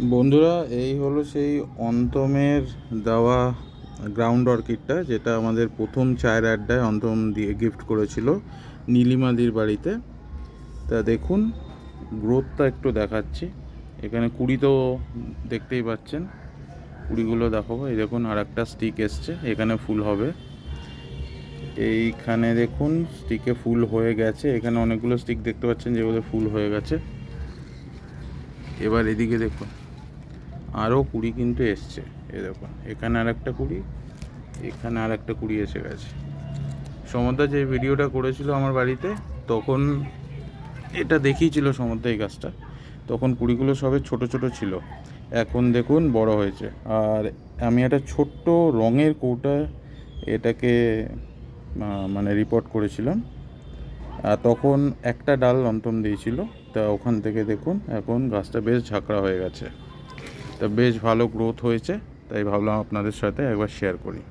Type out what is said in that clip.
বন্ধুরা, এই হলো সেই অন্তমের দেওয়া গ্রাউন্ড অর্কিডটা, যেটা আমাদের প্রথম চায়ের আড্ডায় অন্তম দিয়ে গিফট করেছিল নীলিমাদির বাড়িতে। তা দেখুন, গ্রোথটা একটু দেখাচ্ছি। এখানে কুড়ি তো দেখতেই পাচ্ছেন, কুড়িগুলো দেখাবো। এই দেখুন, আর একটা স্টিক এসছে, এখানে ফুল হবে। এইখানে দেখুন, স্টিকে ফুল হয়ে গেছে। এখানে অনেকগুলো স্টিক দেখতে পাচ্ছেন যেগুলো ফুল হয়ে গেছে। এবার এদিকে দেখুন, আরও কুড়ি কিন্তু এসছে। এই দেখুন, এখানে আর একটা কুড়ি, এখানে আর একটা কুড়ি এসে গেছে। সমদ্দা যে ভিডিওটা করেছিল আমার বাড়িতে, তখন এটা দেখিয়েছিল সমদ্দা এই গাছটা। তখন কুড়িগুলো সবে ছোট ছোট ছিল, এখন দেখুন বড় হয়েছে। আর আমি একটা ছোট্ট রঙের কৌটা এটাকে মানে রিপোর্ট করেছিলাম, আর তখন একটা ডাল অন্তম দিয়েছিল। তা ওখান থেকে দেখুন এখন গাছটা বেশ ঝাঁকড়া হয়ে গেছে। তা বেশ ভালো গ্রোথ হয়েছে, তাই ভাবলাম আপনাদের সাথে একবার শেয়ার করি।